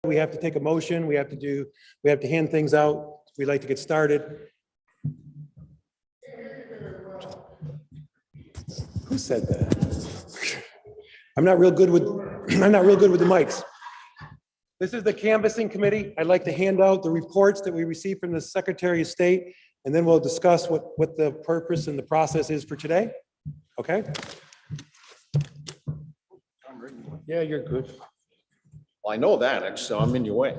we have to take a motion, we have to hand things out. We'd like to get started. Who said that? I'm not real good with the mics. This is the canvassing committee. I'd like to hand out the reports that we received from the Secretary of State, and then we'll discuss what the purpose and the process is for today. Okay? Yeah, you're good. Well, I know that, so I'm in your way.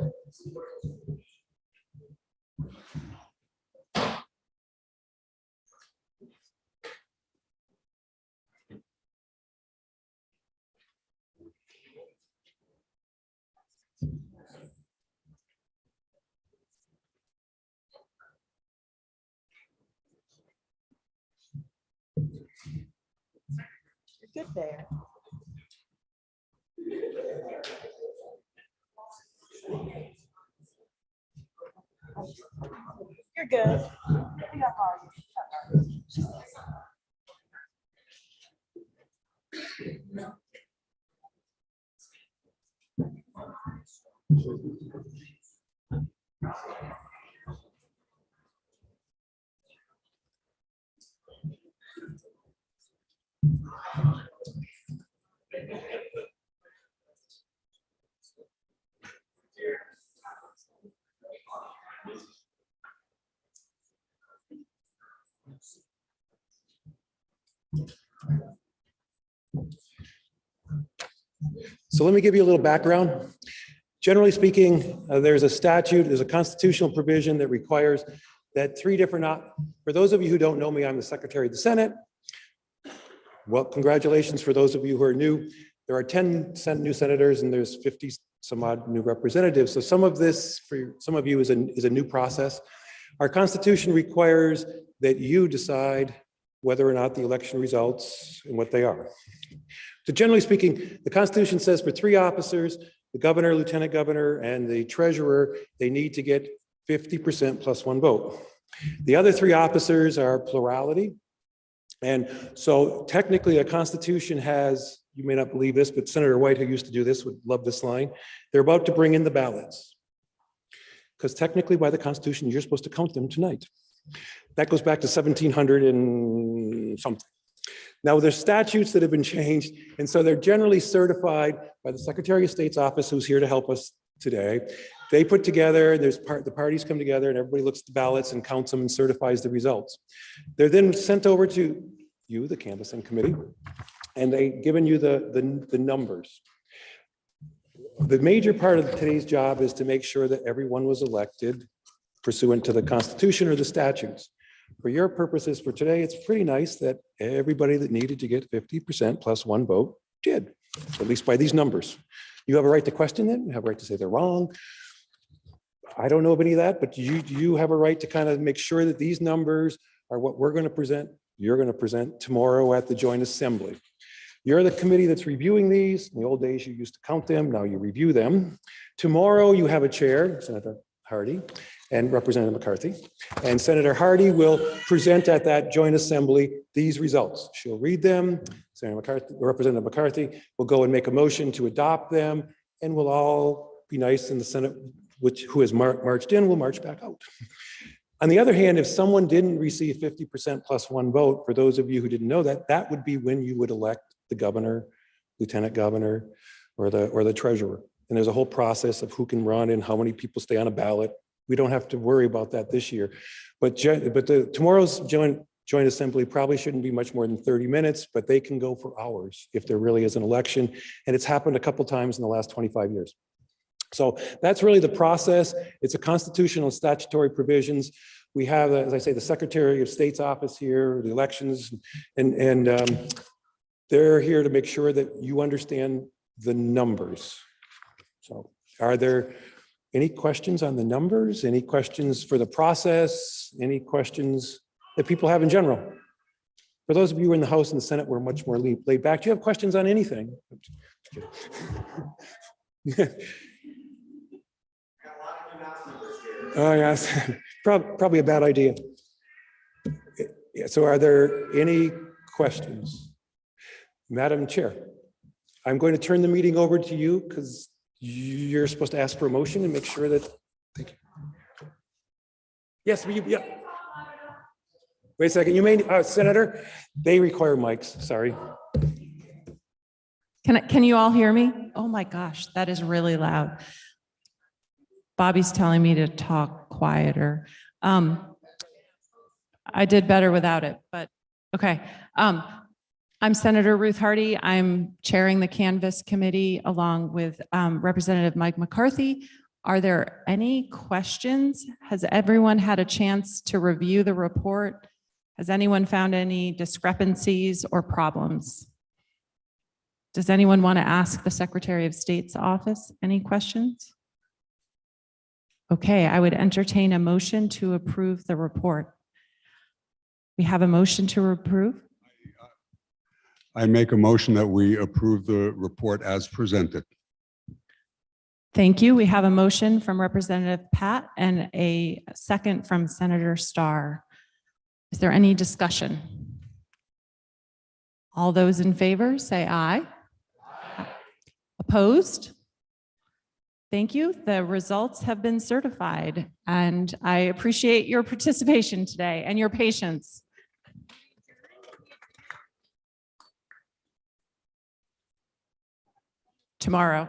You're good there. You're good. So let me give you a little background. Generally speaking, there's a statute, there's a constitutional provision that requires that for those of you who don't know me, I'm the Secretary of the Senate. Well, congratulations for those of you who are new. There are 10 new senators and there's 50 some odd new representatives. So some of this for some of you is a new process. Our Constitution requires that you decide whether or not the election results and what they are. So generally speaking, the Constitution says for 3 officers, the governor, lieutenant governor, and the treasurer, they need to get 50% plus 1 vote. The other 3 officers are plurality. And so technically a Constitution has, you may not believe this, but Senator White, who used to do this, would love this line. They're about to bring in the ballots. Because technically by the Constitution, you're supposed to count them tonight. That goes back to 1700 and something. Now there's statutes that have been changed, and so they're generally certified by the Secretary of State's office, who's here to help us today. They put together, the parties come together, and everybody looks at the ballots and counts them and certifies the results. They're then sent over to you, the canvassing committee, and they've given you the numbers. The major part of today's job is to make sure that everyone was elected pursuant to the Constitution or the statutes. For your purposes for today, it's pretty nice that everybody that needed to get 50% plus 1 vote did, at least by these numbers. You have a right to question them, you have a right to say they're wrong. I don't know of any of that, but you have a right to kind of make sure that these numbers are what we're going to present, you're going to present tomorrow at the joint assembly. You're the committee that's reviewing these. In the old days, you used to count them, now you review them. Tomorrow, you have a chair, Senator Hardy, and Representative McCarthy. And Senator Hardy will present at that joint assembly these results. She'll read them. Senator McCarthy, Representative McCarthy will go and make a motion to adopt them, and we'll all be nice in the Senate, who has marched in, will march back out. On the other hand, if someone didn't receive 50% plus 1 vote, for those of you who didn't know that, that would be when you would elect the governor, lieutenant governor, or the treasurer. And there's a whole process of who can run and how many people stay on a ballot. We don't have to worry about that this year. But tomorrow's joint assembly probably shouldn't be much more than 30 minutes, but they can go for hours if there really is an election. And it's happened a couple times in the last 25 years. So that's really the process. It's a constitutional statutory provisions. We have, as I say, the Secretary of State's office here, the elections, and they're here to make sure that you understand the numbers. So are there any questions on the numbers? Any questions for the process? Any questions that people have in general? For those of you in the House and the Senate, we're much more laid back. Do you have questions on anything? Oh, yes, probably a bad idea. Yeah, so are there any questions? Madam Chair, I'm going to turn the meeting over to you because You're supposed to ask for a motion and make sure that, thank you. Yes, yeah. Wait a second, you may, Senator, they require mics, sorry. Can you all hear me? Oh my gosh, that is really loud. Bobby's telling me to talk quieter. I did better without it, but okay. I'm Senator Ruth Hardy. I'm chairing the Canvas Committee along with Representative Mike McCarthy. Are there any questions? Has everyone had a chance to review the report? Has anyone found any discrepancies or problems? Does anyone want to ask the Secretary of State's office any questions? Okay, I would entertain a motion to approve the report. We have a motion to approve. I make a motion that we approve the report as presented. Thank you. We have a motion from Representative Pat and a second from Senator Starr. Is there any discussion? All those in favor say aye. Opposed? Thank you. The results have been certified, and I appreciate your participation today and your patience. Tomorrow.